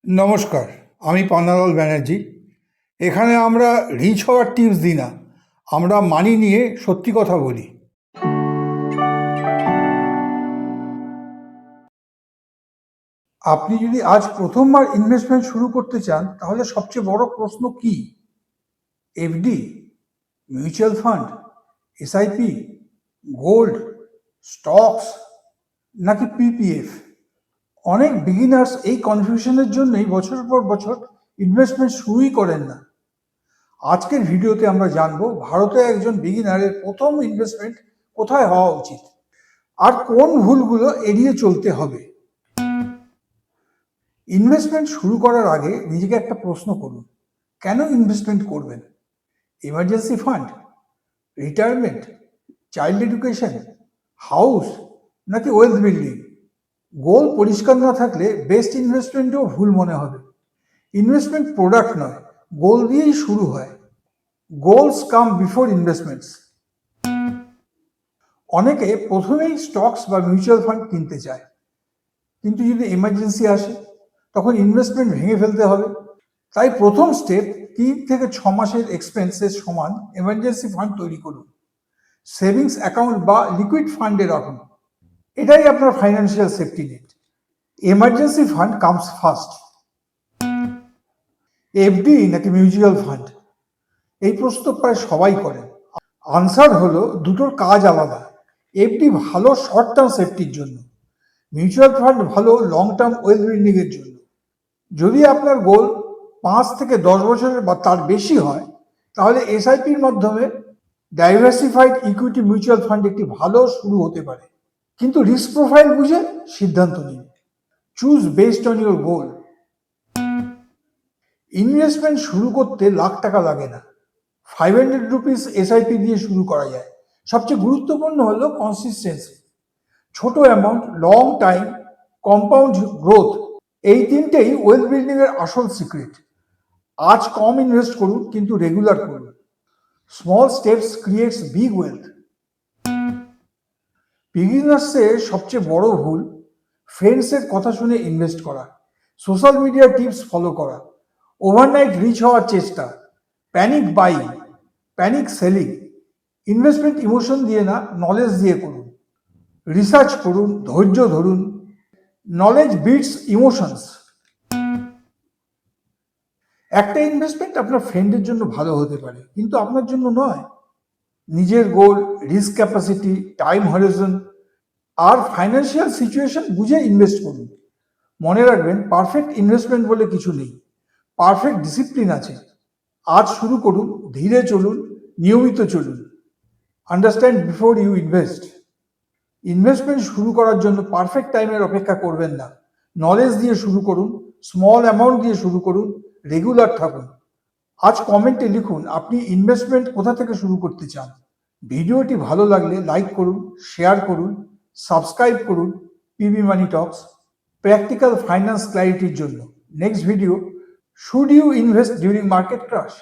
নমস্কার, আমি পান্নালাল ব্যানার্জি। এখানে আমরা রিচ হওয়ার টিপস দিই না, আমরা মানি নিয়ে সত্যি কথা বলি। আপনি যদি আজ প্রথমবার ইনভেস্টমেন্ট শুরু করতে চান, তাহলে সবচেয়ে বড় প্রশ্ন কি? FD, mutual fund, SIP, gold, stocks নাকি পিপিএফ? অনেক বিগিনার্স এই কনফিউশনের জন্যই বছর পর বছর ইনভেস্টমেন্ট শুরুই করেন না। আজকের ভিডিওতে আমরা জানব ভারতে একজন বিগিনারের প্রথম ইনভেস্টমেন্ট কোথায় হওয়া উচিত আর কোন ভুলগুলো এড়িয়ে চলতে হবে। ইনভেস্টমেন্ট শুরু করার আগে নিজেকে একটা প্রশ্ন করুন, কেন ইনভেস্টমেন্ট করবেন? Emergency fund, retirement, child education, house নাকি ওয়েলথ বিল্ডিং? গোল পরিষ্কার না থাকলে বেস্ট ইনভেস্টমেন্টও ভুল মনে হবে। ইনভেস্টমেন্ট প্রোডাক্ট নয়, গোল দিয়েই শুরু হয়। Goals come before investments. অনেকে প্রথমেই স্টকস বা মিউচুয়াল ফান্ড কিনতে চায়, কিন্তু যদি এমার্জেন্সি আসে তখন ইনভেস্টমেন্ট ভেঙে ফেলতে হবে। তাই প্রথম স্টেপ, 3 থেকে 6 মাসের এক্সপেন্সের সমান এমার্জেন্সি ফান্ড তৈরি করুন। সেভিংস অ্যাকাউন্ট বা লিকুইড ফান্ডে রাখুন। এটাই আপনার financial safety net. Emergency fund comes first. FD নাকি মিউচুয়াল ফান্ড, এই প্রশ্ন প্রায় সবাই করেন। আনসার হলো, দুটোর কাজ আলাদা। এফডি ভালো শর্ট টার্ম সেফটির জন্য, মিউচুয়াল ফান্ড ভালো লং টার্ম ওয়েলথ বিল্ডিং এর জন্য। যদি আপনার গোল 5 থেকে 10 বছরের বা তার বেশি হয়, তাহলে এসআইপির মাধ্যমে ডাইভার্সিফাইড ইকুইটি মিউচুয়াল ফান্ড একটি ভালো শুরু হতে পারে। কিন্তু রিস্ক প্রোফাইল বুঝে সিদ্ধান্ত নিন। Choose based on your goal. Investment শুরু করতে লাখ টাকা লাগে না, 500 রুপিস এসআইপি দিয়ে শুরু করা যায়। সবচেয়ে গুরুত্বপূর্ণ হলো কনসিস্টেন্সি। ছোট amount, long time, compound growth, এই তিনটেই ওয়েলথ বিল্ডিং এর আসল সিক্রেট। আজ কম ইনভেস্ট করুন, কিন্তু রেগুলার করুন। Small steps creates big wealth. বিগিনার্সের সবচেয়ে বড় ভুল ফ্রেন্ডসের কথা শুনে ইনভেস্ট করা, সোশ্যাল মিডিয়ার টিপস ফলো করা, ওভারনাইট রিচ হওয়ার চেষ্টা, panic buying, panic selling. Investment emotion দিয়ে না, নলেজ দিয়ে করুন। রিসার্চ করুন, ধৈর্য ধরুন। Knowledge beats emotions. একটা ইনভেস্টমেন্ট আপনার ফ্রেন্ডের জন্য ভালো হতে পারে, কিন্তু আপনার জন্য নয়। নিজের গোল, রিস্ক ক্যাপাসিটি, টাইম হরিজন আর ফাইন্যান্সিয়াল সিচুয়েশন বুঝে ইনভেস্ট করুন। মনে রাখবেন, পারফেক্ট ইনভেস্টমেন্ট বলে কিছু নেই, পারফেক্ট ডিসিপ্লিন আছে। আজ শুরু করুন, ধীরে চলুন, নিয়মিত চলুন। Understand before you invest. Investment শুরু করার জন্য পারফেক্ট টাইমের অপেক্ষা করবেন না। নলেজ দিয়ে শুরু করুন, স্মল অ্যামাউন্ট দিয়ে শুরু করুন, রেগুলার থাকুন। আজ কমেন্টে লিখুন আপনি ইনভেস্টমেন্ট কোথা থেকে শুরু করতে চান। ভিডিওটি ভালো লাগলে লাইক করুন, শেয়ার করুন, সাবস্ক্রাইব করুন। PB money talks, practical finance ক্ল্যারিটির জন্য। Next video, should you invest during market crush?